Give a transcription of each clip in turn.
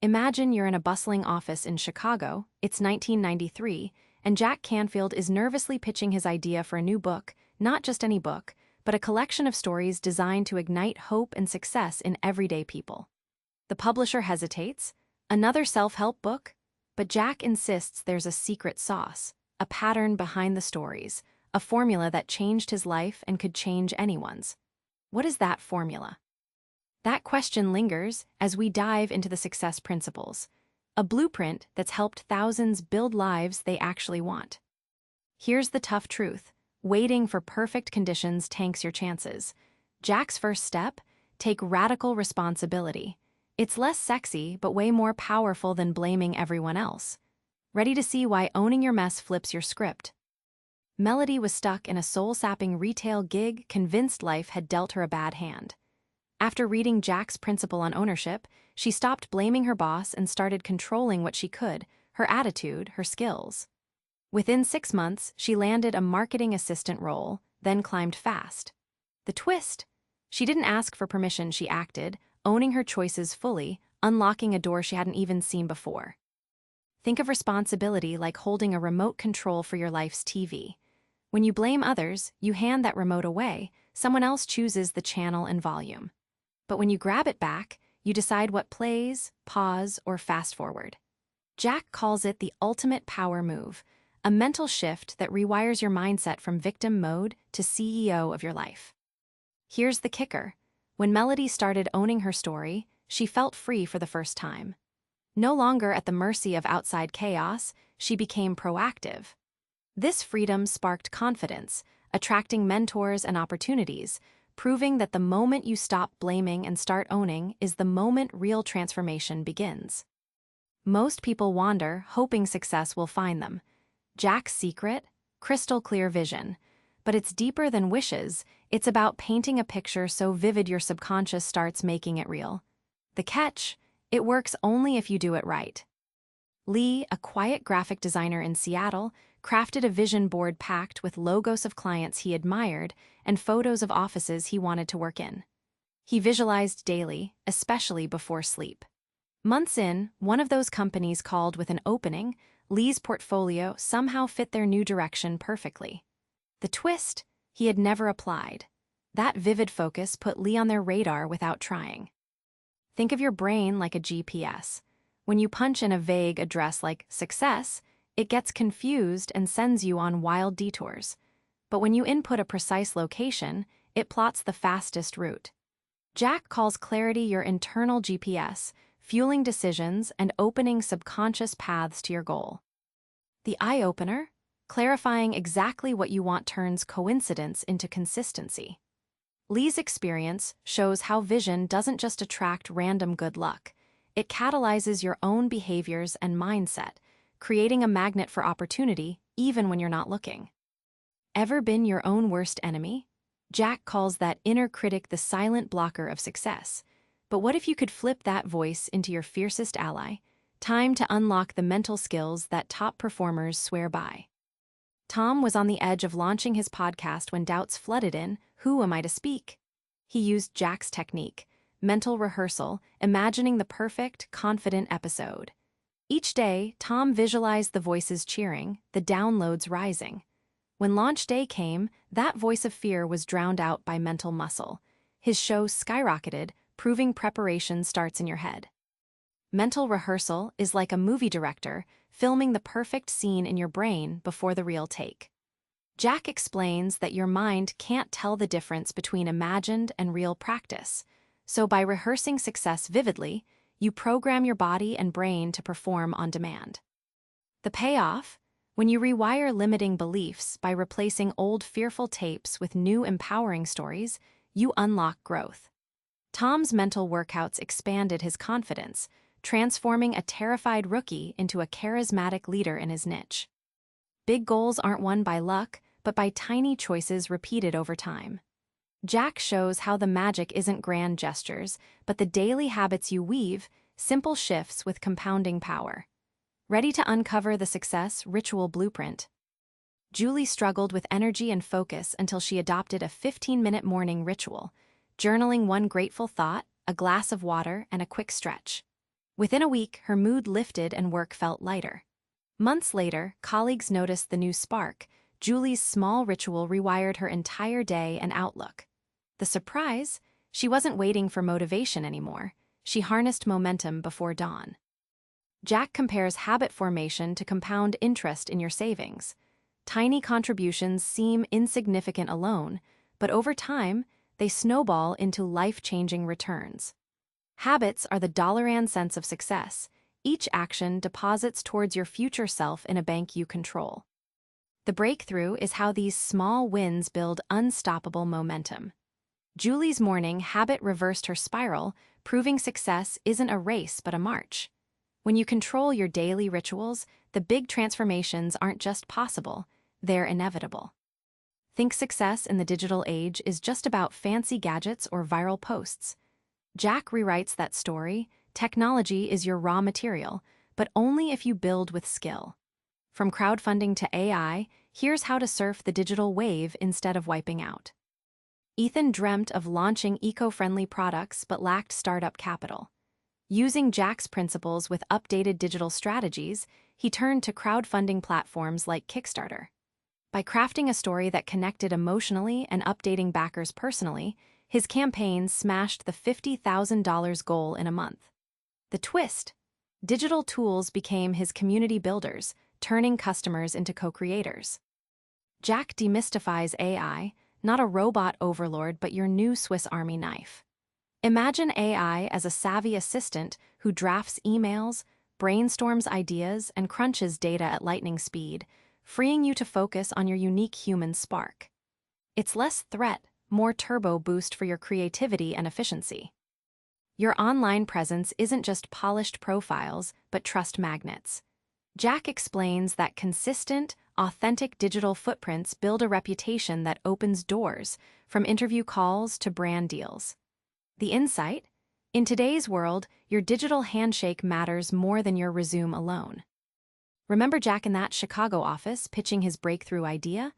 Imagine you're in a bustling office in Chicago, it's 1993, and Jack Canfield is nervously pitching his idea for a new book, not just any book, but a collection of stories designed to ignite hope and success in everyday people. The publisher hesitates. Another self-help book? But Jack insists there's a secret sauce, a pattern behind the stories, a formula that changed his life and could change anyone's. What is that formula? That question lingers as we dive into the success principles, a blueprint that's helped thousands build lives they actually want. Here's the tough truth. Waiting for perfect conditions tanks your chances. Jack's first step? Take radical responsibility. It's less sexy, but way more powerful than blaming everyone else. Ready to see why owning your mess flips your script? Melody was stuck in a soul-sapping retail gig, convinced life had dealt her a bad hand. After reading Jack's principle on ownership, she stopped blaming her boss and started controlling what she could, her attitude, her skills. Within 6 months, she landed a marketing assistant role, then climbed fast. The twist? She didn't ask for permission, she acted, owning her choices fully, unlocking a door she hadn't even seen before. Think of responsibility like holding a remote control for your life's TV. When you blame others, you hand that remote away, someone else chooses the channel and volume. But when you grab it back, you decide what plays, pause, or fast forward. Jack calls it the ultimate power move, a mental shift that rewires your mindset from victim mode to CEO of your life. Here's the kicker. When Melody started owning her story, she felt free for the first time. No longer at the mercy of outside chaos, she became proactive. This freedom sparked confidence, attracting mentors and opportunities, proving that the moment you stop blaming and start owning is the moment real transformation begins. Most people wander, hoping success will find them. Jack's secret? Crystal clear vision. But it's deeper than wishes. It's about painting a picture so vivid your subconscious starts making it real. The catch? It works only if you do it right. Lee, a quiet graphic designer in Seattle, crafted a vision board packed with logos of clients he admired and photos of offices he wanted to work in. He visualized daily, especially before sleep. Months in, one of those companies called with an opening. Lee's portfolio somehow fit their new direction perfectly. The twist? He had never applied. That vivid focus put Lee on their radar without trying. Think of your brain like a GPS. When you punch in a vague address like success, it gets confused and sends you on wild detours. But when you input a precise location, it plots the fastest route. Jack calls clarity your internal GPS, fueling decisions and opening subconscious paths to your goal. The eye-opener? Clarifying exactly what you want turns coincidence into consistency. Lee's experience shows how vision doesn't just attract random good luck. It catalyzes your own behaviors and mindset, creating a magnet for opportunity even when you're not looking. Ever been your own worst enemy? Jack calls that inner critic the silent blocker of success. But what if you could flip that voice into your fiercest ally? Time to unlock the mental skills that top performers swear by. Tom was on the edge of launching his podcast when doubts flooded in. Who am I to speak? He used Jack's technique, mental rehearsal, imagining the perfect, confident episode. Each day, Tom visualized the voices cheering, the downloads rising. When launch day came, that voice of fear was drowned out by mental muscle. His show skyrocketed, proving preparation starts in your head. Mental rehearsal is like a movie director filming the perfect scene in your brain before the real take. Jack explains that your mind can't tell the difference between imagined and real practice, so by rehearsing success vividly, you program your body and brain to perform on demand. The payoff? When you rewire limiting beliefs by replacing old fearful tapes with new empowering stories, you unlock growth. Tom's mental workouts expanded his confidence, transforming a terrified rookie into a charismatic leader in his niche. Big goals aren't won by luck, but by tiny choices repeated over time. Jack shows how the magic isn't grand gestures, but the daily habits you weave, simple shifts with compounding power. Ready to uncover the success ritual blueprint? Julie struggled with energy and focus until she adopted a 15-minute morning ritual, journaling one grateful thought, a glass of water, and a quick stretch. Within a week, her mood lifted and work felt lighter. Months later, colleagues noticed the new spark. Julie's small ritual rewired her entire day and outlook. The surprise? She wasn't waiting for motivation anymore. She harnessed momentum before dawn. Jack compares habit formation to compound interest in your savings. Tiny contributions seem insignificant alone, but over time, they snowball into life-changing returns. Habits are the dollar and cents of success. Each action deposits towards your future self in a bank you control. The breakthrough is how these small wins build unstoppable momentum. Julie's morning habit reversed her spiral, proving success isn't a race but a march. When you control your daily rituals, the big transformations aren't just possible, they're inevitable. Think success in the digital age is just about fancy gadgets or viral posts. Jack rewrites that story. Technology is your raw material, but only if you build with skill. From crowdfunding to AI, here's how to surf the digital wave instead of wiping out. Ethan dreamt of launching eco-friendly products but lacked startup capital. Using Jack's principles with updated digital strategies, he turned to crowdfunding platforms like Kickstarter. By crafting a story that connected emotionally and updating backers personally, his campaign smashed the $50,000 goal in a month. The twist: digital tools became his community builders, turning customers into co-creators. Jack demystifies AI, not a robot overlord but your new Swiss Army knife. Imagine AI as a savvy assistant who drafts emails, brainstorms ideas, and crunches data at lightning speed, freeing you to focus on your unique human spark. It's less threat, more turbo boost for your creativity and efficiency. Your online presence isn't just polished profiles, but trust magnets. Jack explains that consistent, authentic digital footprints build a reputation that opens doors, from interview calls to brand deals. The insight? In today's world, your digital handshake matters more than your resume alone. Remember Jack in that Chicago office pitching his breakthrough idea?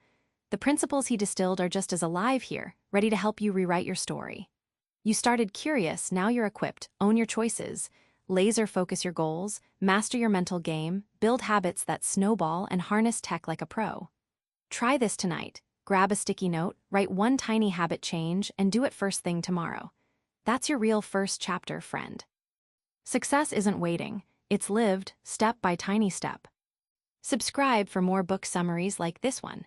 The principles he distilled are just as alive here, ready to help you rewrite your story. You started curious, now you're equipped. Own your choices. Laser focus your goals, master your mental game, build habits that snowball, and harness tech like a pro. Try this tonight. Grab a sticky note, write one tiny habit change, and do it first thing tomorrow. That's your real first chapter, friend. Success isn't waiting, it's lived, step by tiny step. Subscribe for more book summaries like this one.